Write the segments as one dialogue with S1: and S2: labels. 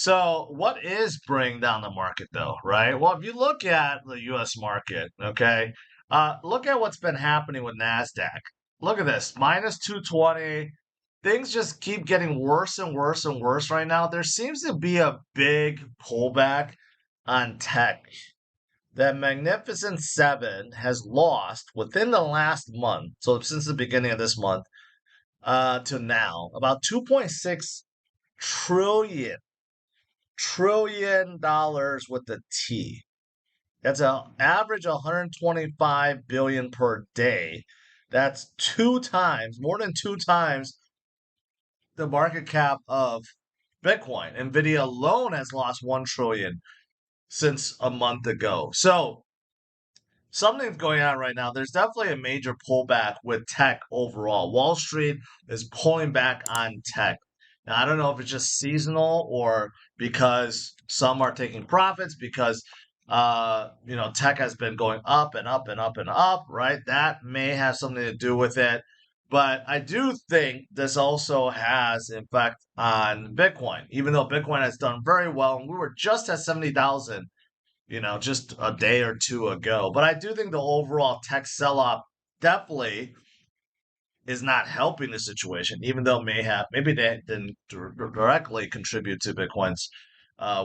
S1: So, what is bringing down the market, though, right? Well, if you look at the U.S. market, okay, look at what's been happening with Nasdaq. Look at this, minus 220. Things just keep getting worse and worse and worse right now. There seems to be a big pullback on tech. That Magnificent Seven has lost within the last month, so since the beginning of this month to now, about 2.6 trillion dollars with the T. That's an average 125 billion per day. That's more than two times the market cap of Bitcoin. Nvidia alone has lost 1 trillion since a month ago. So something's going on right now. There's definitely a major pullback with tech overall. Wall Street is pulling back on tech. Now, I don't know if it's just seasonal or because some are taking profits because tech has been going up and up and up and up, right? That may have something to do with it. But I do think this also has effect on Bitcoin, even though Bitcoin has done very well. And we were just at 70,000 just a day or two ago. But I do think the overall tech sell-off definitely is not helping the situation, even though maybe they didn't directly contribute to Bitcoin's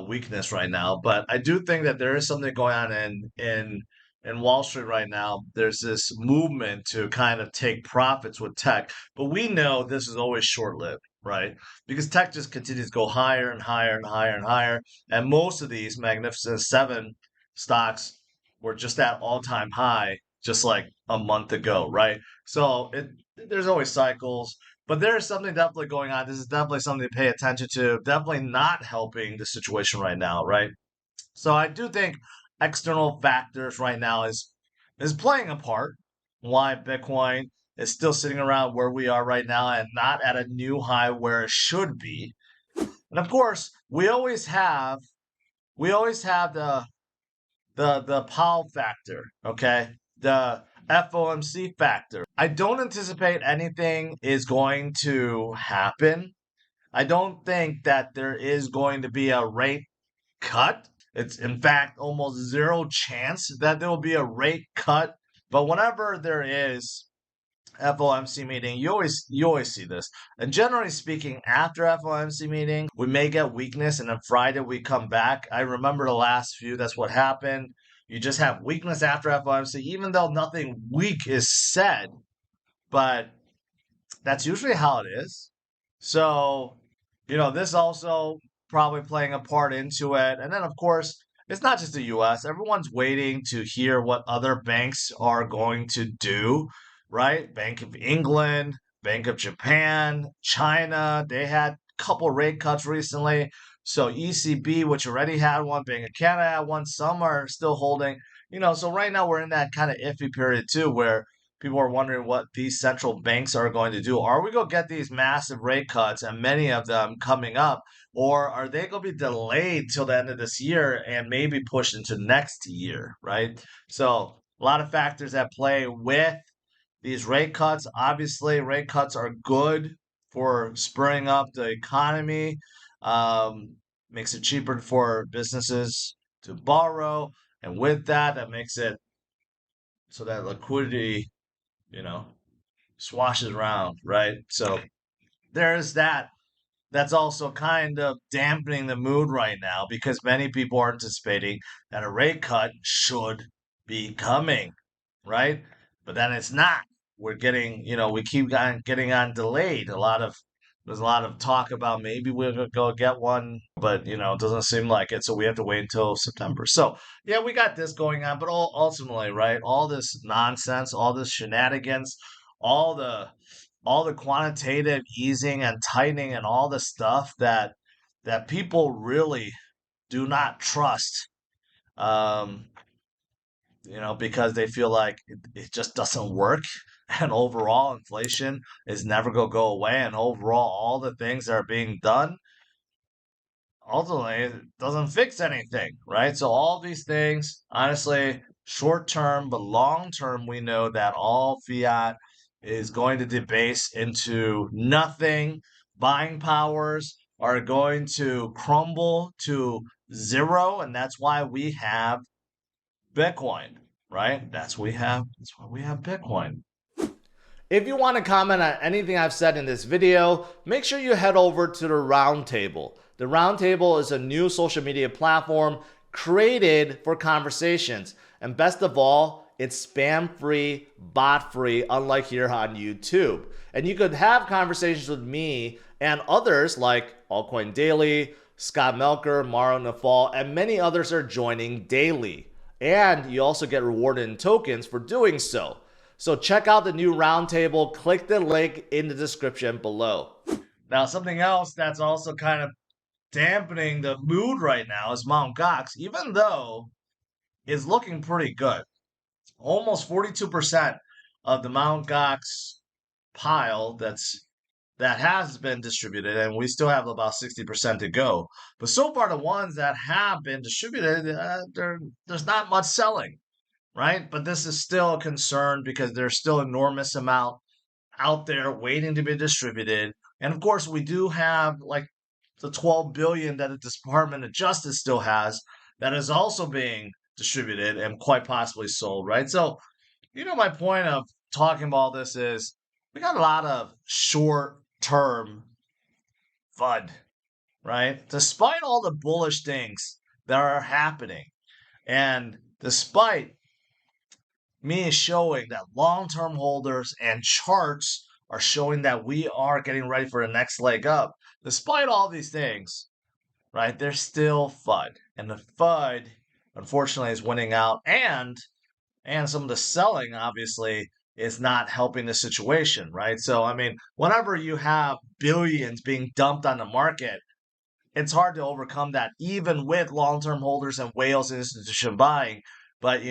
S1: weakness right now. But I do think that there is something going on in Wall Street right now. There's this movement to kind of take profits with tech, but we know this is always short-lived, right? Because tech just continues to go higher and higher and higher and higher, and most of these Magnificent Seven stocks were just at all-time high just like a month ago, right? So there's always cycles, but there's something definitely going on. This is definitely something to pay attention to. Definitely not helping the situation right now, right? So I do think external factors right now is playing a part. Why Bitcoin is still sitting around where we are right now and not at a new high where it should be. And of course, we always have the Powell factor, okay? The FOMC factor. I don't anticipate anything is going to happen. I don't think that there is going to be a rate cut. It's in fact almost zero chance that there will be a rate cut. But whenever there is FOMC meeting, you always see this. And generally speaking, after FOMC meeting, we may get weakness, and then Friday we come back. I remember the last few. That's what happened. You just have weakness after FOMC, even though nothing weak is said. But that's usually how it is. So, this also probably playing a part into it. And then, of course, it's not just the US. Everyone's waiting to hear what other banks are going to do, right? Bank of England, Bank of Japan, China, they had a couple rate cuts recently. So ECB, which already had one, Bank of Canada had one, some are still holding. So right now we're in that kind of iffy period too, where people are wondering what these central banks are going to do. Are we going to get these massive rate cuts and many of them coming up, or are they going to be delayed till the end of this year and maybe pushed into next year, right? So a lot of factors at play with these rate cuts. Obviously, rate cuts are good for spurring up the economy, makes it cheaper for businesses to borrow. And with that, that makes it so that liquidity you know, swashes around, right? So there's that. That's also kind of dampening the mood right now because many people are anticipating that a rate cut should be coming, right? But then it's not. We're getting, we keep on getting on delayed. There's a lot of talk about maybe we're gonna go get one, but it doesn't seem like it. So we have to wait until September. So yeah, we got this going on, but ultimately, right? All this nonsense, all this shenanigans, all the all the quantitative easing and tightening and all the stuff that people really do not trust. Um, because they feel like it just doesn't work. And overall, inflation is never going to go away. And overall, all the things that are being done, ultimately, it doesn't fix anything, right? So, all these things, honestly, short term, but long term, we know that all fiat is going to debase into nothing. Buying powers are going to crumble to zero, and that's why we have Bitcoin, right? That's why we have Bitcoin. If you want to comment on anything I've said in this video, make sure you head over to the Roundtable. The Roundtable is a new social media platform created for conversations. And best of all, it's spam-free, bot-free, unlike here on YouTube. And you could have conversations with me and others like Altcoin Daily, Scott Melker, Mauro Nafal, and many others are joining daily. And you also get rewarded in tokens for doing so. So check out the new Roundtable. Click the link in the description below. Now, something else that's also kind of dampening the mood right now is Mt. Gox, even though it's looking pretty good. Almost 42% of the Mt. Gox pile that has been distributed, and we still have about 60% to go. But so far, the ones that have been distributed, there's not much selling, right? But this is still a concern because there's still enormous amount out there waiting to be distributed. And of course, we do have like the 12 billion that the Department of Justice still has that is also being distributed and quite possibly sold, right? So, my point of talking about this is we got a lot of short-term FUD, right? Despite all the bullish things that are happening, and despite me showing that long-term holders and charts are showing that we are getting ready for the next leg up, despite all these things, right? There's still FUD, and the FUD, unfortunately, is winning out, and some of the selling, obviously, is not helping the situation, right? So, I mean, whenever you have billions being dumped on the market, it's hard to overcome that, even with long-term holders and whales and institution buying. But,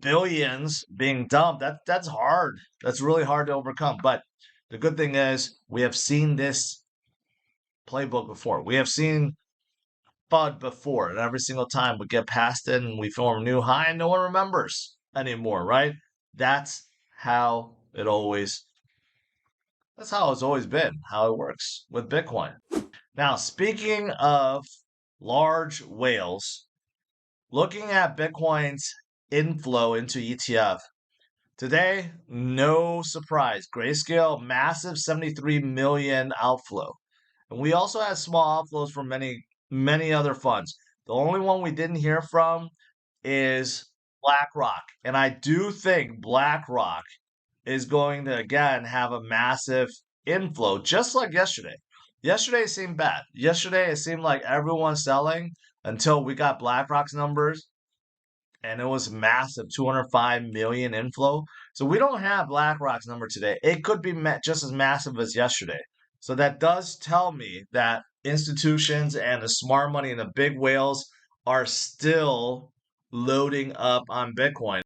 S1: billions being dumped, that's hard. That's really hard to overcome. But the good thing is we have seen this playbook before. We have seen FUD before, and every single time we get past it and we form a new high and no one remembers anymore, right? That's how it always that's how it's always been, how it works with Bitcoin. Now, speaking of large whales, looking at Bitcoin's inflow into ETF, today, no surprise. Grayscale, massive 73 million outflow. And we also had small outflows from many other funds. The only one we didn't hear from is BlackRock. And I do think BlackRock is going to, again, have a massive inflow, just like yesterday. Yesterday seemed bad. Yesterday, it seemed like everyone's selling until we got BlackRock's numbers, and it was massive, 205 million inflow. So we don't have BlackRock's number today. It could be just as massive as yesterday. So that does tell me that institutions and the smart money and the big whales are still loading up on Bitcoin.